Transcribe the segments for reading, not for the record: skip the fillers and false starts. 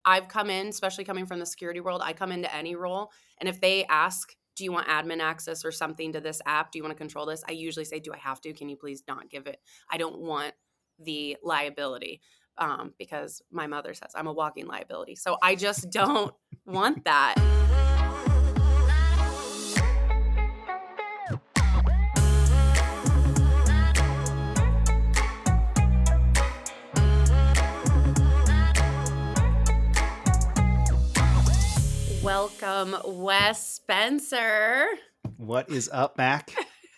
I've come in, especially coming from the security world, I come into any role, and if they ask, do you want admin access or something to this app? Do you want to control this? I usually say, do I have to? Can you please not give it? I don't want the liability, because my mother says I'm a walking liability. So I just don't want that. Welcome, Wes Spencer. What is up, Mac?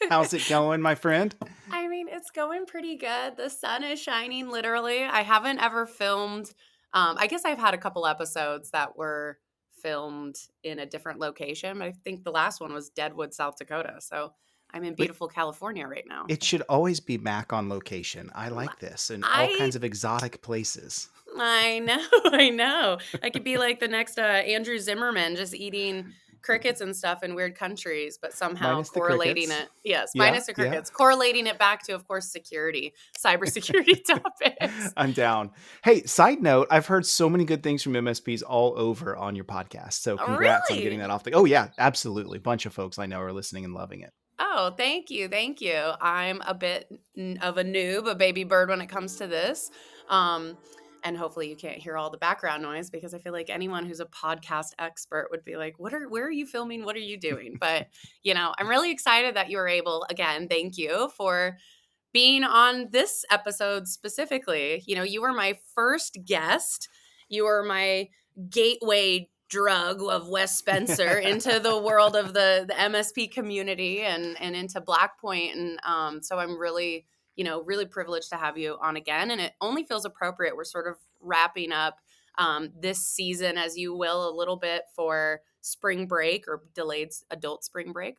How's it going, my friend? I mean, it's going pretty good. The sun is shining, literally. I haven't ever filmed. I guess I've had a couple episodes that were filmed in a different location, but I think the last one was Deadwood, South Dakota. So I'm in But beautiful California right now. it should always be Mac on location. I like this, and all I kinds of exotic places. I know, I know. I could be like the next Andrew Zimmerman, just eating crickets and stuff in weird countries, but somehow Minus the correlating crickets. it. Yes, Yeah, minus the yeah. crickets, correlating it back to, of course, security, cybersecurity topics. I'm down. Hey, side note, I've heard so many good things from MSPs all over on your podcast. So congrats on getting Really? that off the. Oh yeah, absolutely. Bunch of folks I know are listening and loving it. Oh, thank you. Thank you. I'm a bit of a noob, a baby bird when it comes to this. Um, and hopefully you can't hear all the background noise because I feel like anyone who's a podcast expert would be like, where are you filming? What are you doing? But, I'm really excited that you were able, again, thank you for being on this episode specifically. You were my first guest. You were my gateway drug of Wes Spencer into the world of the MSP community and into Blackpoint. And so I'm really, really privileged to have you on again. And it only feels appropriate. We're sort of wrapping up this season, as you will, a little bit for spring break or delayed adult spring break.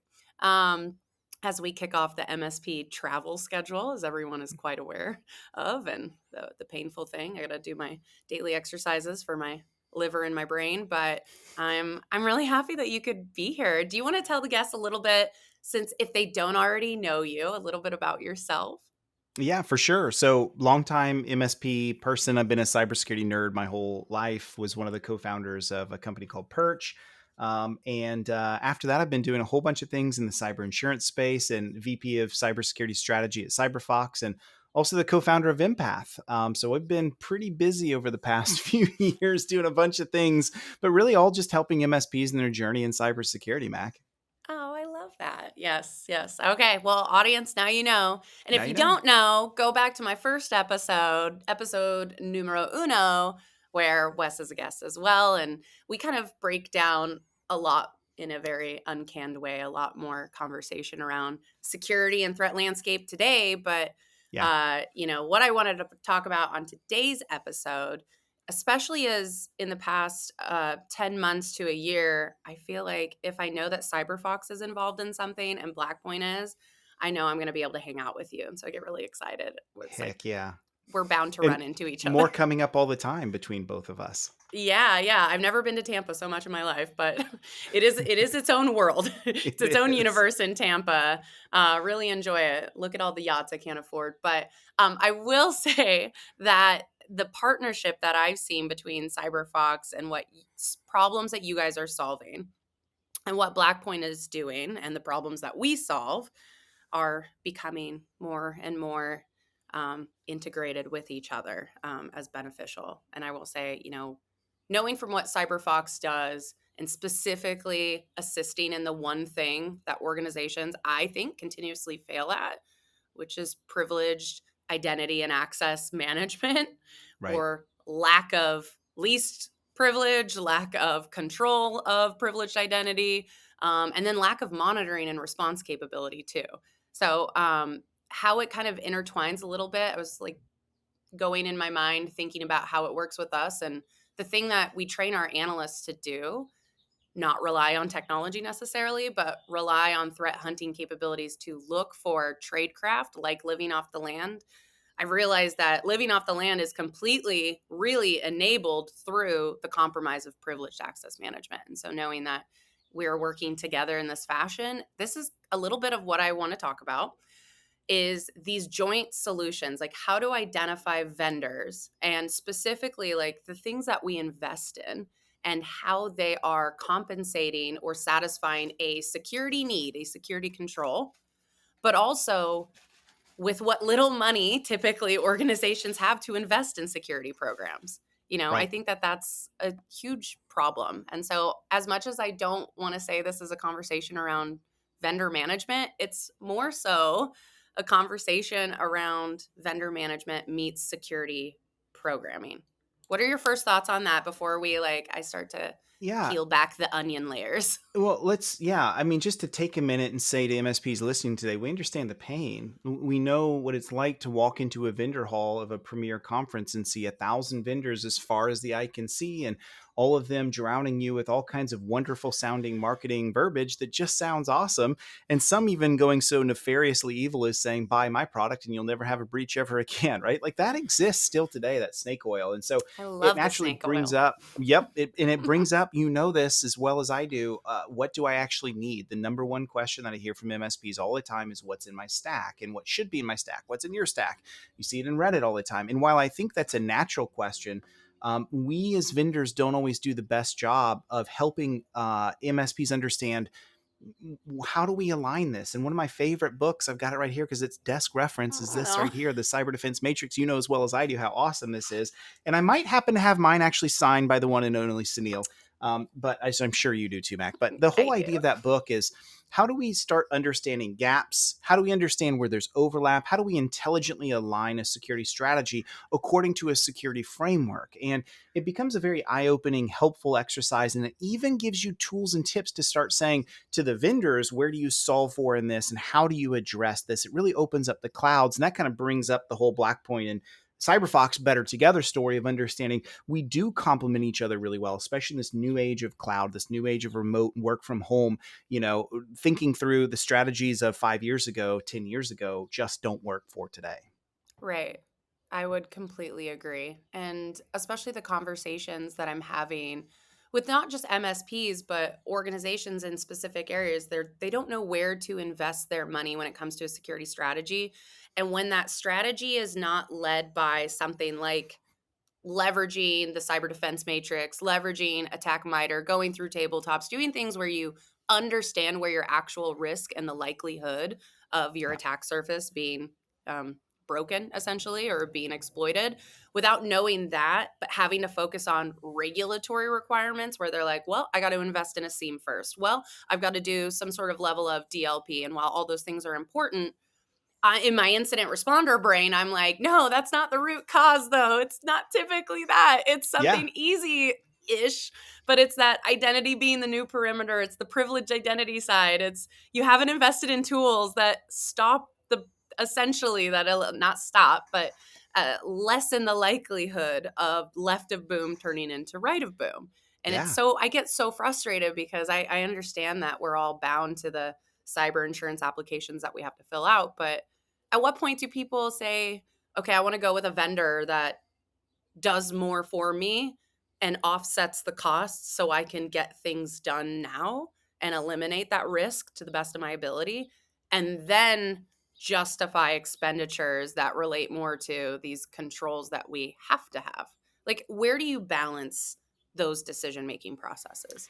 As we kick off the MSP travel schedule, as everyone is quite aware of, and the painful thing, I got to do my daily exercises for my liver and my brain. But I'm really happy that you could be here. Do you want to tell the guests a little bit, since if they don't already know you, a little bit about yourself? Yeah, for sure. So, longtime MSP person. I've been a cybersecurity nerd my whole life. Was one of the co-founders of a company called Perch. And after that, I've been doing a whole bunch of things in the cyber insurance space and VP of cybersecurity strategy at CyberFox, and also the co-founder of Empath. So I've been pretty busy over the past few years doing a bunch of things, but really all just helping MSPs in their journey in cybersecurity, Mac. Oh, I love that. Yes, yes. Okay. Well, audience, now you know. And Now if you you know. don't know, go back to my first episode numero uno, where Wes is a guest as well. And we kind of break down a lot in a very uncanned way, a lot more conversation around security and threat landscape today. But, Yeah. what I wanted to talk about on today's episode, especially as in the past 10 months to a year, I feel like if I know that CyberFox is involved in something and Blackpoint is, I know I'm going to be able to hang out with you. And so I get really excited. It's like Heck yeah. we're bound to And run into each other. more coming up all the time between both of us. Yeah, yeah. I've never been to Tampa so much in my life, but it is its own world. It's It its own is. universe in Tampa. Really enjoy it. Look at all the yachts I can't afford. But I will say that the partnership that I've seen between CyberFox and what problems that you guys are solving and what Blackpoint is doing and the problems that we solve are becoming more and more integrated with each other as beneficial. And I will say, knowing from what CyberFox does and specifically assisting in the one thing that organizations, I think, continuously fail at, which is privileged identity and access management, Right. or lack of least privilege, lack of control of privileged identity, and then lack of monitoring and response capability too. So how it kind of intertwines a little bit, I was like going in my mind thinking about how it works with us, and the thing that we train our analysts to do, not rely on technology necessarily, but rely on threat hunting capabilities to look for tradecraft like living off the land. I've realized that living off the land is completely, really enabled through the compromise of privileged access management. And so knowing that we're working together in this fashion, this is a little bit of what I want to talk about. is these joint solutions. Like, how to identify vendors and specifically like the things that we invest in and how they are compensating or satisfying a security need, a security control, but also with what little money typically organizations have to invest in security programs. I Right. think that that's a huge problem. And so, as much as I don't want to say this is a conversation around vendor management, it's more so a conversation around vendor management meets security programming. What are your first thoughts on that before I start to Yeah. peel back the onion layers? Well, yeah, I mean, just to take a minute and say to MSPs listening today, we understand the pain. We know what it's like to walk into a vendor hall of a premier conference and see 1,000 vendors as far as the eye can see, and all of them drowning you with all kinds of wonderful sounding marketing verbiage that just sounds awesome. And some even going so nefariously evil as saying, buy my product and you'll never have a breach ever again, right? Like that exists still today, that snake oil. And so I it love the naturally snake brings oil. up, yep, and it brings up, this as well as I do. What do I actually need? The number one question that I hear from MSPs all the time is what's in my stack and what should be in my stack. What's in your stack? You see it in Reddit all the time. And while I think that's a natural question, we as vendors don't always do the best job of helping MSPs understand how do we align this? And one of my favorite books, I've got it right here because it's desk reference, is this Oh, right here, the Cyber Defense Matrix. You know as well as I do how awesome this is. And I might happen to have mine actually signed by the one and only Sunil. But as I'm sure you do too, Mac. But the I whole do. idea of that book is how do we start understanding gaps? How do we understand where there's overlap? How do we intelligently align a security strategy according to a security framework? And it becomes a very eye opening, helpful exercise. And it even gives you tools and tips to start saying, to the vendors, where do you solve for in this and how do you address this? It really opens up the clouds. And that kind of brings up the whole Blackpoint and CyberFox better together story of understanding we do complement each other really well, especially in this new age of cloud, this new age of remote work from home. Thinking through the strategies of 5 years ago, 10 years ago, just don't work for today. Right. I would completely agree. And especially the conversations that I'm having with not just MSPs, but organizations in specific areas, they don't know where to invest their money when it comes to a security strategy. And when that strategy is not led by something like leveraging the cyber defense matrix, leveraging attack miter, going through tabletops, doing things where you understand where your actual risk and the likelihood of your Yeah. attack surface being broken essentially or being exploited. Without knowing that, but having to focus on regulatory requirements where they're like, well, I got to invest in a seam first. Well, I've got to do some sort of level of DLP. And while all those things are important, in my incident responder brain, I'm like, no, that's not the root cause, though. It's not typically that. It's Yeah. something easy ish, but it's that identity being the new perimeter. It's the privileged identity side. It's you haven't invested in tools that stop the essentially not stop, but lessen the likelihood of left of boom turning into right of boom. And it's Yeah. so I get so frustrated because I understand that we're all bound to the cyber insurance applications that we have to fill out, but at what point do people say, okay, I want to go with a vendor that does more for me and offsets the costs so I can get things done now and eliminate that risk to the best of my ability? And then justify expenditures that relate more to these controls that we have to have. Like, where do you balance those decision making processes?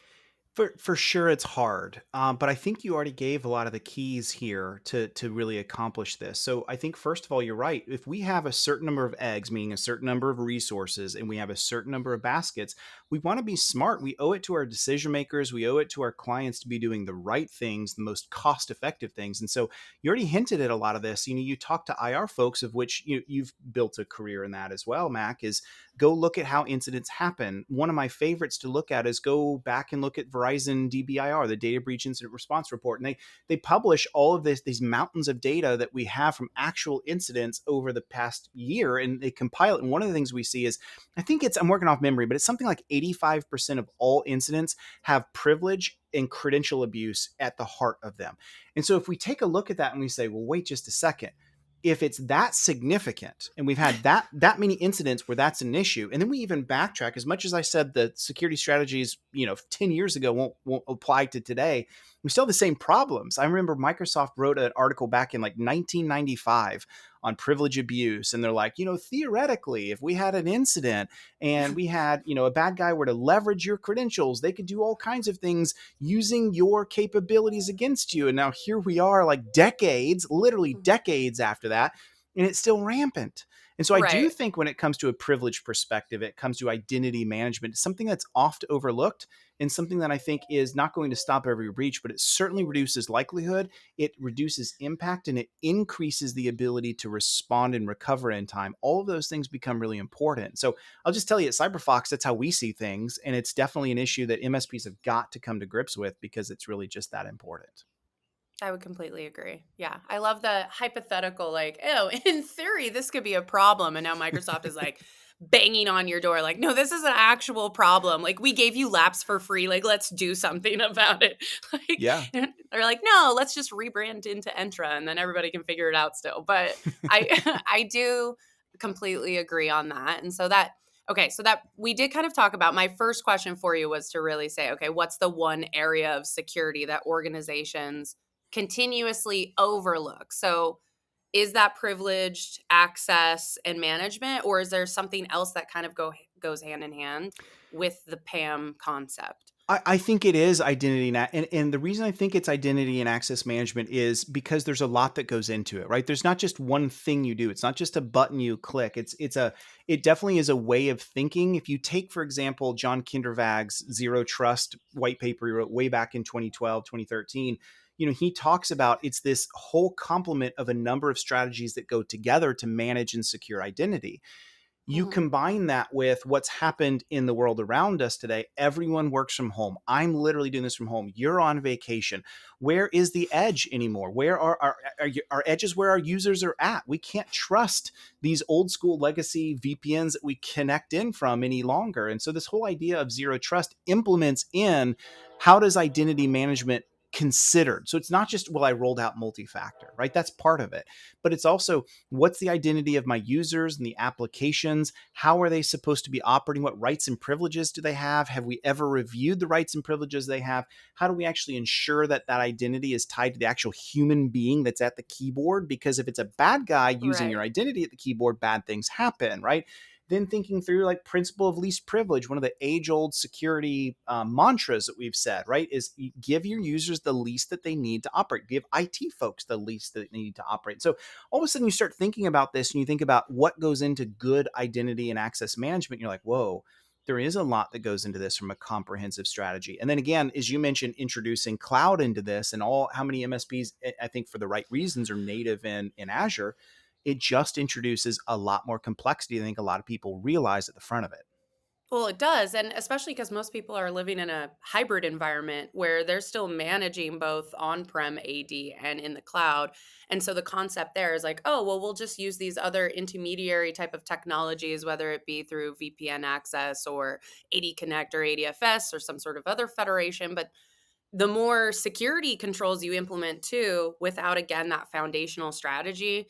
For sure, it's hard, but I think you already gave a lot of the keys here to really accomplish this. So I think first of all, you're right. If we have a certain number of eggs, meaning a certain number of resources, and we have a certain number of baskets, we want to be smart. We owe it to our decision makers. We owe it to our clients to be doing the right things, the most cost effective things. And so you already hinted at a lot of this. You talk to IR folks, of which you've built a career in that as well. Mac, is go look at how incidents happen. One of my favorites to look at is go back and look at Verizon DBIR, the Data Breach Incident Response Report, and they publish all of these mountains of data that we have from actual incidents over the past year, and they compile it. And one of the things we see is, I'm working off memory, but it's something like 85% of all incidents have privilege and credential abuse at the heart of them. And so if we take a look at that and we say, well, wait just a second, if it's that significant and we've had that many incidents where that's an issue, and then we even backtrack, as much as I said the security strategies 10 years ago won't apply to today, we still have the same problems. I remember Microsoft wrote an article back in like 1995 on privilege abuse, and they're like, theoretically, if we had an incident and we had a bad guy were to leverage your credentials, they could do all kinds of things using your capabilities against you. And now here we are, like decades, literally decades after that, and it's still rampant. And so I do Right. think when it comes to a privilege perspective, it comes to identity management, something that's oft overlooked and something that I think is not going to stop every breach, but it certainly reduces likelihood, it reduces impact, and it increases the ability to respond and recover in time. All of those things become really important. So I'll just tell you at CyberFox, that's how we see things. And it's definitely an issue that MSPs have got to come to grips with because it's really just that important. I would completely agree. Yeah. I love the hypothetical, like, oh, in theory, this could be a problem. And now Microsoft is like banging on your door, like, no, this is an actual problem. Like, we gave you laps for free. Like, let's do something about it. Like, Yeah. and they're like, no, let's just rebrand into Entra and then everybody can figure it out still. But I, I do completely agree on that. And so that, okay, so that we did kind of talk about my first question for you was to really say, okay, what's the one area of security that organizations continuously overlook? So is that privileged access and management, or is there something else that kind of goes hand in hand with the PAM concept? I think it is identity and the reason I think it's identity and access management is because there's a lot that goes into it, right? There's not just one thing you do. It's not just a button you click. It definitely is a way of thinking. If you take, for example, John Kindervag's Zero Trust white paper he wrote way back in 2012, 2013, he talks about it's this whole complement of a number of strategies that go together to manage and secure identity. You Mhm. combine that with what's happened in the world around us today. Everyone works from home. I'm literally doing this from home. You're on vacation. Where is the edge anymore? Where are our edges where our users are at? We can't trust these old school legacy VPNs that we connect in from any longer. And so this whole idea of zero trust implements in how does identity management considered. So it's not just, well, I rolled out multi-factor, right? That's part of it. But it's also, what's the identity of my users and the applications? How are they supposed to be operating? What rights and privileges do they have? Have we ever reviewed the rights and privileges they have? How do we actually ensure that that identity is tied to the actual human being that's at the keyboard? Because if it's a bad guy using your Right. identity at the keyboard, bad things happen, right? Then thinking through like principle of least privilege, one of the age-old security mantras that we've said, right, is give your users the least that they need to operate. Give IT folks the least that they need to operate. So all of a sudden you start thinking about this and you think about what goes into good identity and access management. You're like, whoa, there is a lot that goes into this from a comprehensive strategy. And then again, as you mentioned, introducing cloud into this and all how many MSPs, I think for the right reasons, are native in Azure, it just introduces a lot more complexity. I think a lot of people realize at the front of it. Well, it does. And especially because most people are living in a hybrid environment where they're still managing both on prem AD and in the cloud. And so the concept there is like, oh, well, we'll just use these other intermediary type of technologies, whether it be through VPN access or AD Connect or ADFS or some sort of other federation. But the more security controls you implement too, without again that foundational strategy,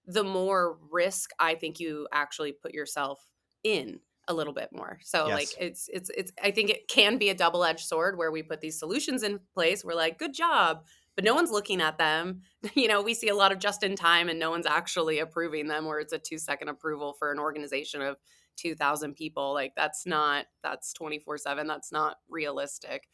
the more risk I think you actually put yourself in a little bit more. So like Yes. it's I think it can be a double-edged sword where we put these solutions in place. We're like, good job, but no one's looking at them. We see a lot of just in time and no one's actually approving them, where it's a 2-second approval for an organization of 2,000 people. Like that's 24/7. That's not realistic.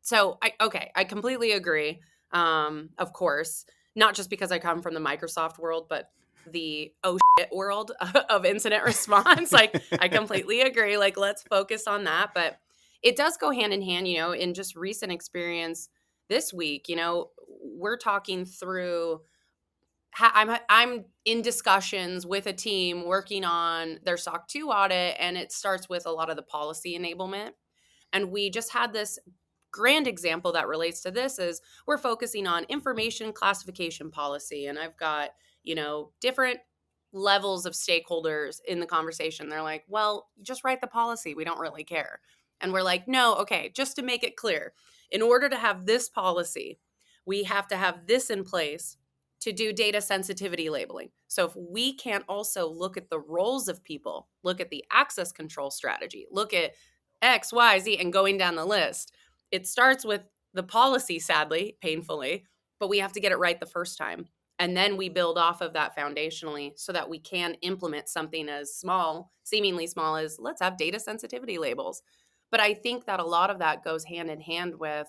So I completely agree. Of course, not just because I come from the Microsoft world, but the oh shit world of incident response. Like, I completely agree. Like, let's focus on that. But it does go hand in hand, in just recent experience this week, we're talking through. I'm in discussions with a team working on their SOC 2 audit, and it starts with a lot of the policy enablement. And we just had this grand example that relates to this is we're focusing on information classification policy. And I've got, different levels of stakeholders in the conversation. They're like, well, just write the policy. We don't really care. And we're like, no, okay, just to make it clear, in order to have this policy, we have to have this in place to do data sensitivity labeling. So if we can't also look at the roles of people, look at the access control strategy, look at X, Y, Z, and going down the list, it starts with the policy, sadly, painfully, but we have to get it right the first time. And then we build off of that foundationally so that we can implement something as small, seemingly small, as let's have data sensitivity labels. But I think that a lot of that goes hand in hand with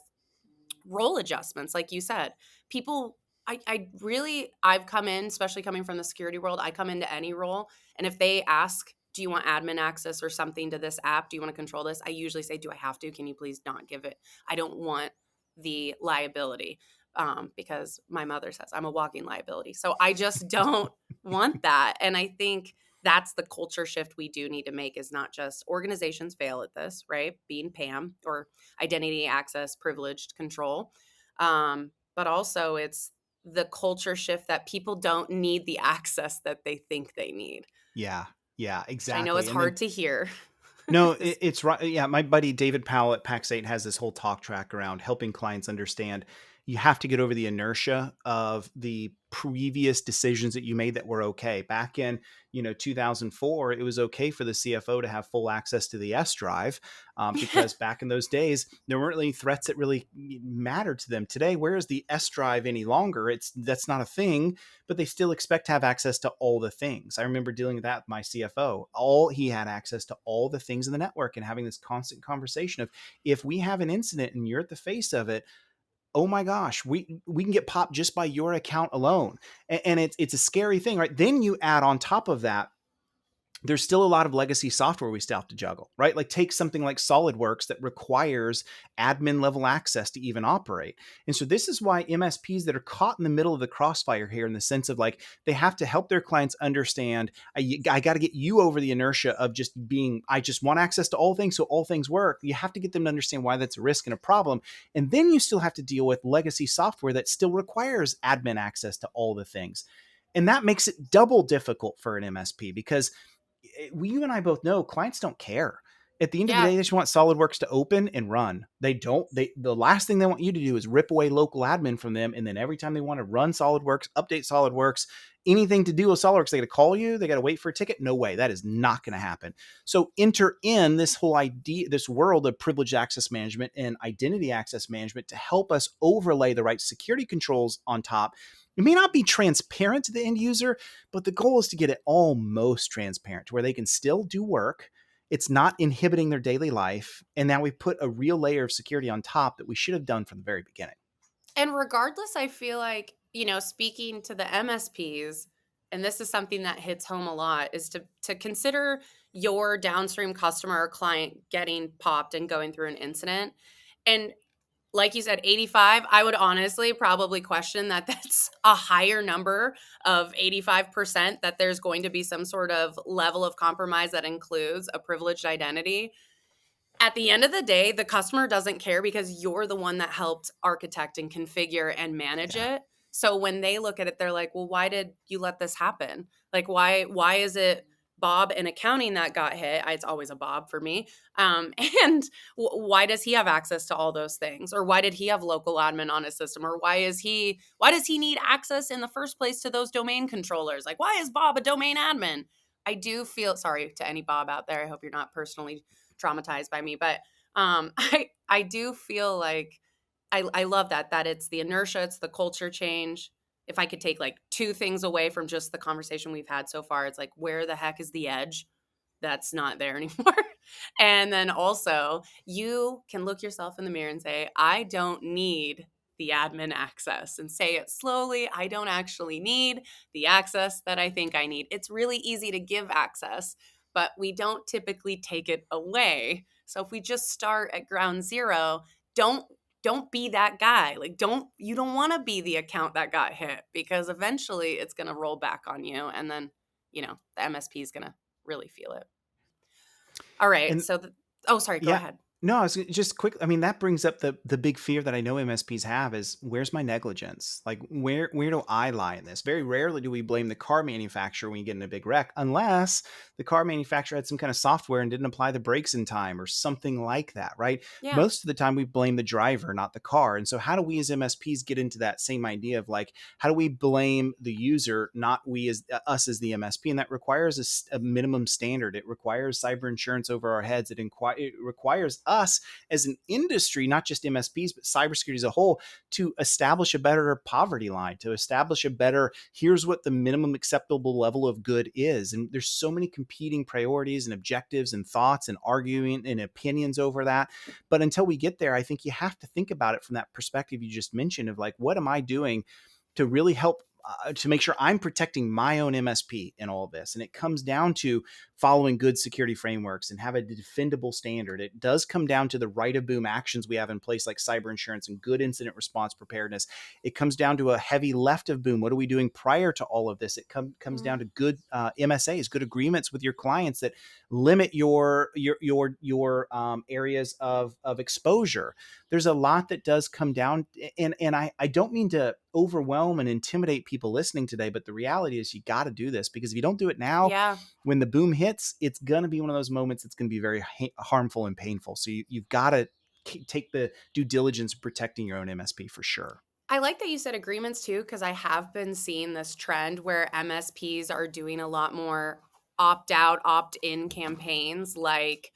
role adjustments, like you said. People, I really, I've come in, especially coming from the security world, I come into any role, and if they ask, do you want admin access or something to this app? Do you want to control this? I usually say, do I have to? Can you please not give it? I don't want the liability, because my mother says I'm a walking liability. So I just don't want that. And I think that's the culture shift we do need to make, is not just organizations fail at this, right? Being PAM or identity access privileged control. But also it's the culture shift that people don't need the access that they think they need, Yeah. Yeah, which I know is exactly. And then hard to hear. no, Is- it's right. Yeah, my buddy David Powell at Pax8 has this whole talk track around helping clients understand you have to get over the inertia of the previous decisions that you made that were okay. Back in, 2004, it was okay for the CFO to have full access to the S drive, because back in those days there weren't any threats that really mattered to them. Today, where is the S drive any longer? That's not a thing, but they still expect to have access to all the things. I remember dealing with that with my CFO. All he had access to all the things in the network and having this constant conversation of, if we have an incident and you're at the face of it, oh my gosh, we can get popped just by your account alone. And it's a scary thing, right? Then you add on top of that, there's still a lot of legacy software we still have to juggle, right? Like take something like SolidWorks that requires admin level access to even operate. And so this is why MSPs that are caught in the middle of the crossfire here, in the sense of like, they have to help their clients understand, I got to get you over the inertia of just being, I just want access to all things so all things work. You have to get them to understand why that's a risk and a problem. And then you still have to deal with legacy software that still requires admin access to all the things. And that makes it double difficult for an MSP, because you and I both know clients don't care. At the end of the day, yeah. they just want SolidWorks to open and run. They don't. The last thing they want you to do is rip away local admin from them, and then every time they want to run SolidWorks, update SolidWorks, anything to do with SolidWorks, they got to call you. They got to wait for a ticket. No way, that is not going to happen. So enter in this whole idea, this world of privileged access management and identity access management to help us overlay the right security controls on top. It may not be transparent to the end user, but the goal is to get it almost transparent to where they can still do work. It's not inhibiting their daily life. And now we put a real layer of security on top that we should have done from the very beginning. And regardless, I feel like, speaking to the MSPs, and this is something that hits home a lot, is to consider your downstream customer or client getting popped and going through an incident. And like you said, 85, I would honestly probably question that that's a higher number of 85%, that there's going to be some sort of level of compromise that includes a privileged identity. At the end of the day, the customer doesn't care because you're the one that helped architect and configure and manage Yeah. it. So when they look at it, they're like, "Well, why did you let this happen? Like, why is it Bob in accounting that got hit?" It's always a Bob for me. And why does he have access to all those things? Or why did he have local admin on his system? Or why does he need access in the first place to those domain controllers? Like, why is Bob a domain admin? I do feel sorry to any Bob out there. I hope you're not personally traumatized by me, but I do feel like I love that it's the inertia, it's the culture change. If I could take like two things away from just the conversation we've had so far, it's like, where the heck is the edge? That's not there anymore. And then also, you can look yourself in the mirror and say, I don't need the admin access, and say it slowly. I don't actually need the access that I think I need. It's really easy to give access, but we don't typically take it away. So if we just start at ground zero, don't don't be that guy. Like, don't want to be the account that got hit, because eventually it's going to roll back on you, and then, the MSP is going to really feel it. All right. And So oh, sorry, go yeah, ahead. No, I was just quick. I mean, that brings up the big fear that I know MSPs have is where's my negligence? Like, where do I lie in this? Very rarely do we blame the car manufacturer when you get in a big wreck, unless the car manufacturer had some kind of software and didn't apply the brakes in time or something like that, right? Yeah. Most of the time, we blame the driver, not the car. And so, how do we as MSPs get into that same idea of like, how do we blame the user, not we as us as the MSP? And that requires a minimum standard. It requires cyber insurance over our heads. It requires us as an industry, not just MSPs, but cybersecurity as a whole, to establish a better poverty line, to establish a better, here's what the minimum acceptable level of good is. And there's so many competing priorities and objectives and thoughts and arguing and opinions over that. But until we get there, I think you have to think about it from that perspective you just mentioned of like, what am I doing to really help to make sure I'm protecting my own MSP in all of this. And it comes down to following good security frameworks and have a defendable standard. It does come down to the right of boom actions we have in place, like cyber insurance and good incident response preparedness. It comes down to a heavy left of boom. What are we doing prior to all of this? It comes down to good MSAs, good agreements with your clients that limit your areas of exposure. There's a lot that does come down, and I don't mean to overwhelm and intimidate people listening today, but the reality is you got to do this, because if you don't do it now, Yeah. when the boom hits, it's going to be one of those moments that's going to be very harmful and painful. So you've got to take the due diligence protecting your own MSP for sure. I like that you said agreements too, because I have been seeing this trend where MSPs are doing a lot more opt out, opt in campaigns. Like,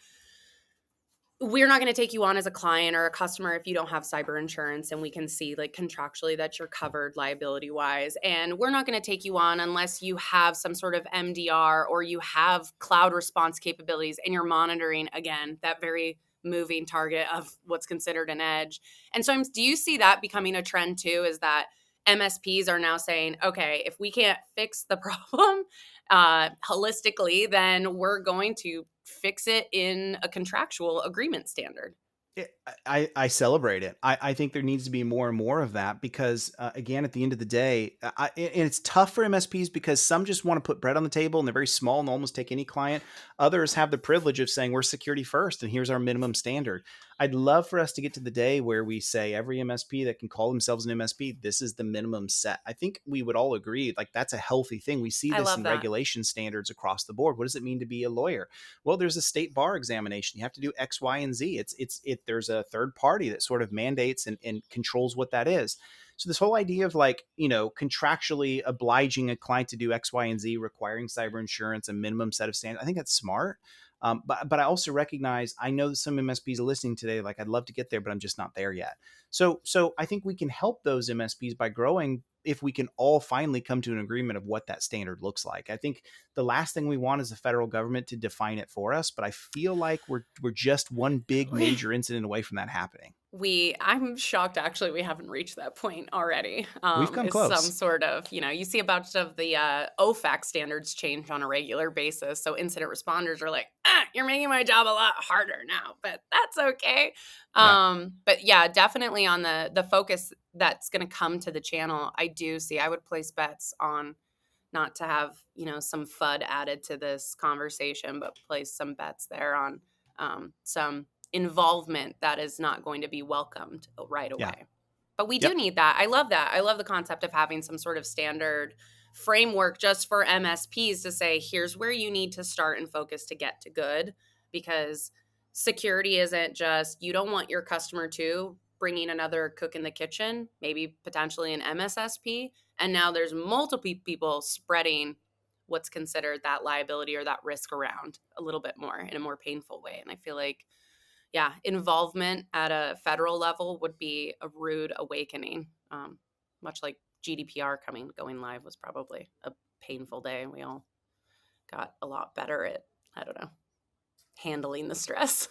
we're not going to take you on as a client or a customer if you don't have cyber insurance and we can see like contractually that you're covered liability wise, and we're not going to take you on unless you have some sort of MDR or you have cloud response capabilities and you're monitoring, again, that very moving target of what's considered an edge. And so do you see that becoming a trend too, is that MSPs are now saying, okay, if we can't fix the problem holistically, then we're going to fix it in a contractual agreement standard. I celebrate it. I think there needs to be more and more of that, because again, at the end of the day, and it's tough for MSPs because some just want to put bread on the table and they're very small and almost take any client. Others have the privilege of saying we're security first and here's our minimum standard. I'd love for us to get to the day where we say every MSP that can call themselves an MSP, this is the minimum set. I think we would all agree like that's a healthy thing. We see I this love in that. regulation standards across the board. What does it mean to be a lawyer? Well, there's a state bar examination. You have to do X, Y, and Z. There's a third party that sort of mandates and controls what that is. So this whole idea of like, contractually obliging a client to do X, Y, and Z, requiring cyber insurance, a minimum set of standards, I think that's smart. But I also recognize, I know that some MSPs are listening today, like I'd love to get there, but I'm just not there yet. So I think we can help those MSPs by growing if we can all finally come to an agreement of what that standard looks like. I think the last thing we want is the federal government to define it for us, but I feel like we're just one big We major incident away from that happening. I'm shocked actually we haven't reached that point already. We've come Is some close. sort of, you see a bunch of the OFAC standards change on a regular basis. So incident responders are like, you're making my job a lot harder now, but that's okay. Yeah. But yeah, definitely on the focus that's going to come to the channel, I do see, I would place bets on not to have, some FUD added to this conversation, but place some bets there on some involvement that is not going to be welcomed right Yeah. away. But we do Yep. need that. I love that. I love the concept of having some sort of standard framework just for MSPs to say, here's where you need to start and focus to get to good. Because security isn't just, you don't want your customer to bringing another cook in the kitchen, maybe potentially an MSSP. And now there's multiple people spreading what's considered that liability or that risk around a little bit more in a more painful way. And I feel like, yeah, involvement at a federal level would be a rude awakening. Much like GDPR going live was probably a painful day. We all got a lot better at, I don't know, handling the stress.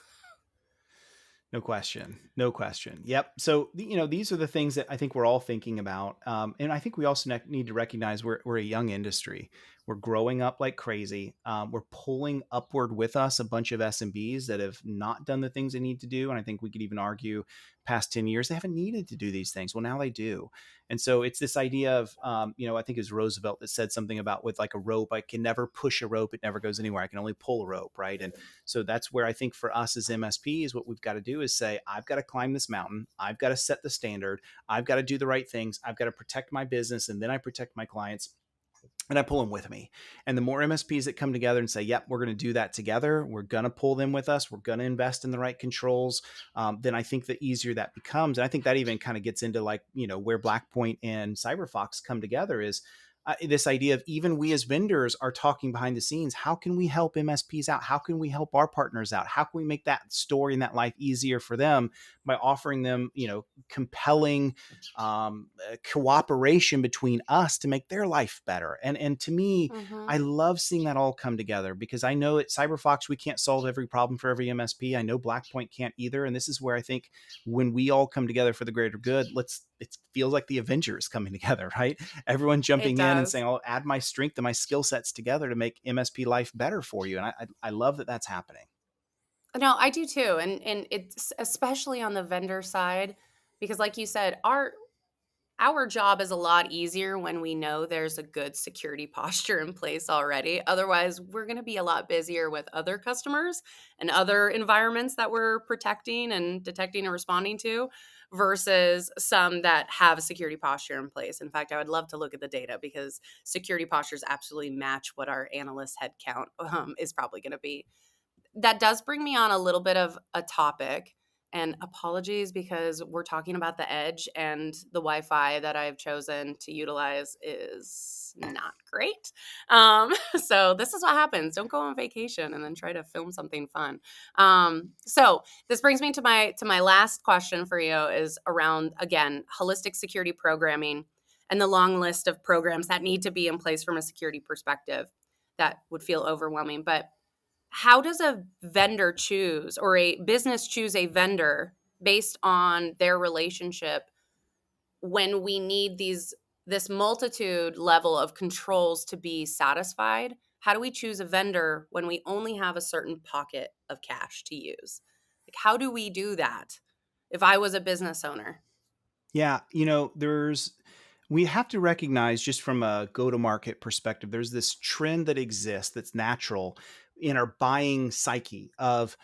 No question. No question. Yep. So, these are the things that I think we're all thinking about. And I think we also need to recognize we're a young industry. We're growing up like crazy. We're pulling upward with us a bunch of SMBs that have not done the things they need to do. And I think we could even argue past 10 years, they haven't needed to do these things. Well, now they do. And so it's this idea of, I think it was Roosevelt that said something about with like a rope, I can never push a rope. It never goes anywhere. I can only pull a rope. Right. And so that's where I think for us as MSPs, what we've got to do is say, I've got to climb this mountain. I've got to set the standard. I've got to do the right things. I've got to protect my business. And then I protect my clients and I pull them with me. And the more MSPs that come together and say, yep, we're going to do that together, we're going to pull them with us, we're going to invest in the right controls, then I think the easier that becomes. And I think that even kind of gets into like, where Blackpoint and CyberFox come together is this idea of even we as vendors are talking behind the scenes. How can we help MSPs out? How can we help our partners out? How can we make that story and that life easier for them by offering them, compelling cooperation between us to make their life better? And to me, Mm-hmm. I love seeing that all come together because I know at CyberFox, we can't solve every problem for every MSP. I know Blackpoint can't either. And this is where I think when we all come together for the greater good, it feels like the Avengers coming together, right? Everyone It jumping in and does. saying, I'll add my strength and my skill sets together to make MSP life better for you. And I love that that's happening. No, I do too, and it's especially on the vendor side because, like you said, our job is a lot easier when we know there's a good security posture in place already. Otherwise, we're going to be a lot busier with other customers and other environments that we're protecting and detecting and responding to versus some that have a security posture in place. In fact, I would love to look at the data because security postures absolutely match what our analyst headcount is probably going to be. That does bring me on a little bit of a topic, and apologies because we're talking about the edge and the Wi-Fi that I've chosen to utilize is not great. So this is what happens. Don't go on vacation and then try to film something fun. So this brings me to my last question for you is around, again, holistic security programming and the long list of programs that need to be in place from a security perspective that would feel overwhelming. But how does a vendor choose or a business choose a vendor based on their relationship when we need this multitude level of controls to be satisfied? How do we choose a vendor when we only have a certain pocket of cash to use? Like, how do we do that if I was a business owner? Yeah, we have to recognize just from a go to market perspective, there's this trend that exists that's natural in our buying psyche of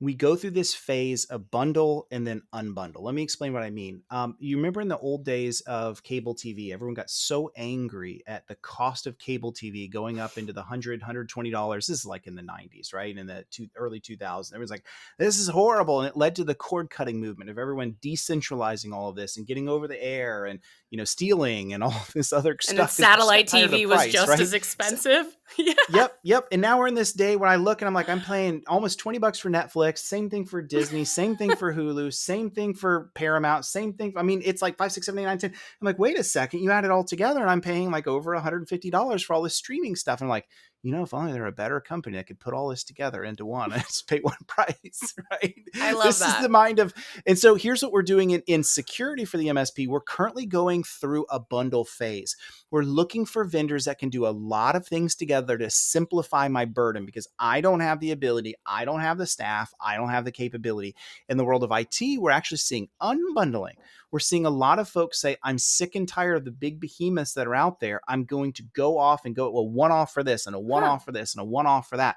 we go through this phase of bundle and then unbundle. Let me explain what I mean. You remember in the old days of cable TV, everyone got so angry at the cost of cable TV going up into the $100 This is like in the 90s, right? In the early 2000s. Everyone's like, this is horrible. And it led to the cord cutting movement of everyone decentralizing all of this and getting over the air and, stealing and all this other And then stuff because people just satellite got tired of the TV was price, just right? as So, expensive. Yeah. Yep. And now we're in this day when I look and I'm like, I'm paying almost $20 for Netflix, same thing for Disney, same thing for Hulu, same thing for Paramount, same thing. I mean, it's like 5, 6, 7, 8, 9, 10. I'm like, wait a second, you add it all together and I'm paying like over $150 for all this streaming stuff. And I'm like, if only there were a better company that could put all this together into one and just pay one price, right? I love This is the that. mind of, and so here's what we're doing in security for the MSP. We're currently going through a bundle phase. We're looking for vendors that can do a lot of things together to simplify my burden because I don't have the ability, I don't have the staff, I don't have the capability. In the world of IT, we're actually seeing unbundling. We're seeing a lot of folks say, I'm sick and tired of the big behemoths that are out there. I'm going to go off and go, well, one off for this and a one Huh. off for this and a one off for that.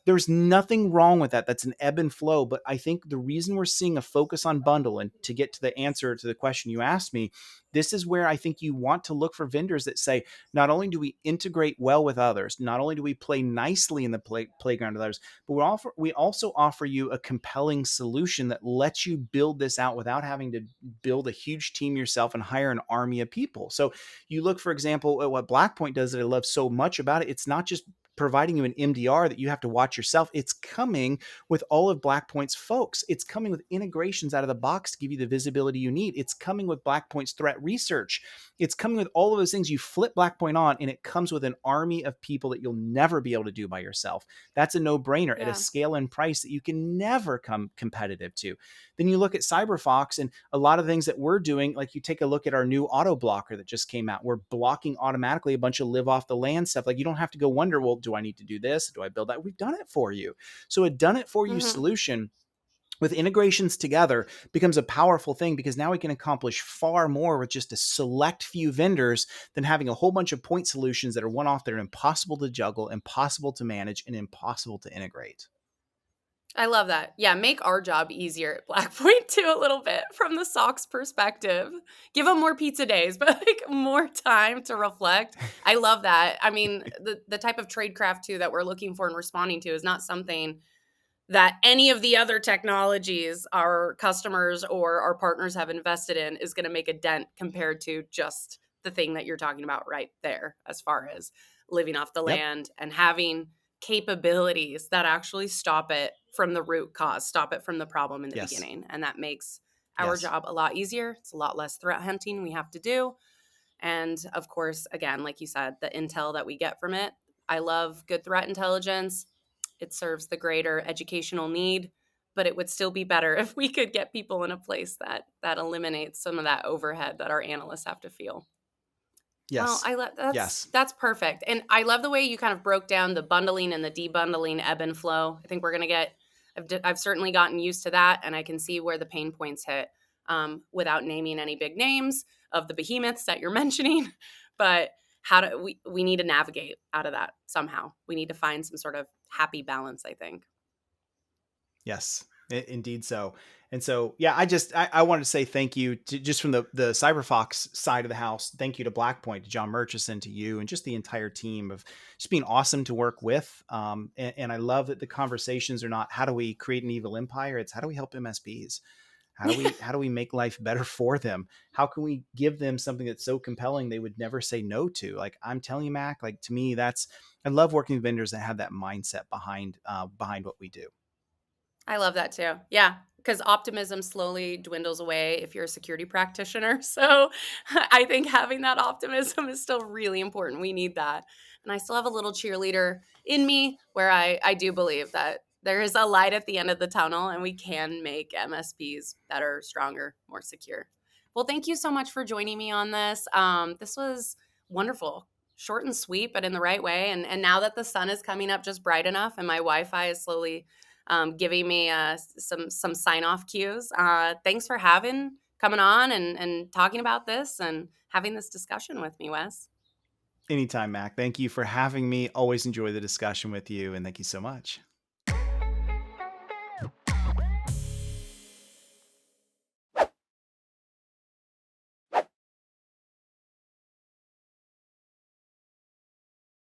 There's nothing wrong with that. That's an ebb and flow. But I think the reason we're seeing a focus on bundle, and to get to the answer to the question you asked me, this is where I think you want to look for vendors that say, not only do we integrate well with others, not only do we play nicely in the playground with others, but we also offer you a compelling solution that lets you build this out without having to build a huge team yourself and hire an army of people. So you look, for example, at what Blackpoint does that I love so much about it. It's not just providing you an MDR that you have to watch yourself. It's coming with all of Blackpoint's folks. It's coming with integrations out of the box to give you the visibility you need. It's coming with Blackpoint's threat research. It's coming with all of those things. You flip Blackpoint on, and it comes with an army of people that you'll never be able to do by yourself. That's a no-brainer at a Yeah. scale and price that you can never come competitive to. Then you look at CyberFox and a lot of things that we're doing, like you take a look at our new auto blocker that just came out. We're blocking automatically a bunch of live off the land stuff. Like you don't have to go wonder, well, do I need to do this? Do I build that? We've done it for you. So a done it for you Hmm. solution with integrations together becomes a powerful thing, because now we can accomplish far more with just a select few vendors than having a whole bunch of point solutions that are one off that are impossible to juggle, impossible to manage, and impossible to integrate. I love that. Yeah, make our job easier at Black Point too, a little bit from the socks perspective. Give them more pizza days, but like more time to reflect. I love that. I mean, the type of tradecraft too that we're looking for and responding to is not something that any of the other technologies our customers or our partners have invested in is going to make a dent compared to just the thing that you're talking about right there, as far as living off the Yep. land and having capabilities that actually stop it from the root cause, stop it from the problem in the Yes. beginning. And that makes our Yes. job a lot easier. It's a lot less threat hunting we have to do. And of course, again, like you said, the intel that we get from it. I love good threat intelligence. It serves the greater educational need, but it would still be better if we could get people in a place that eliminates some of that overhead that our analysts have to feel. Well, Yes. I love Yes. that's perfect. And I love the way you kind of broke down the bundling and the debundling ebb and flow. I think we're going to get I've certainly gotten used to that, and I can see where the pain points hit, without naming any big names of the behemoths that you're mentioning. But how do we need to navigate out of that somehow. We need to find some sort of happy balance, I think. Yes, indeed so. And so, yeah, I wanted to say thank you to, just from the CyberFox side of the house. Thank you to Blackpoint, to John Murchison, to you, and just the entire team of just being awesome to work with. And I love that the conversations are not how do we create an evil empire. It's how do we help MSPs. How do we make life better for them? How can we give them something that's so compelling they would never say no to? Like I'm telling you, Mac. Like to me, that's I love working with vendors that have that mindset behind what we do. I love that too. Yeah, because optimism slowly dwindles away if you're a security practitioner. So I think having that optimism is still really important. We need that. And I still have a little cheerleader in me where I do believe that there is a light at the end of the tunnel and we can make MSPs better, stronger, more secure. Well, thank you so much for joining me on this. This was wonderful. Short and sweet, but in the right way. And now that the sun is coming up just bright enough and my Wi-Fi is slowly giving me some sign off cues. Thanks for having coming on and talking about this and having this discussion with me, Wes. Anytime, Mac. Thank you for having me. Always enjoy the discussion with you, and thank you so much.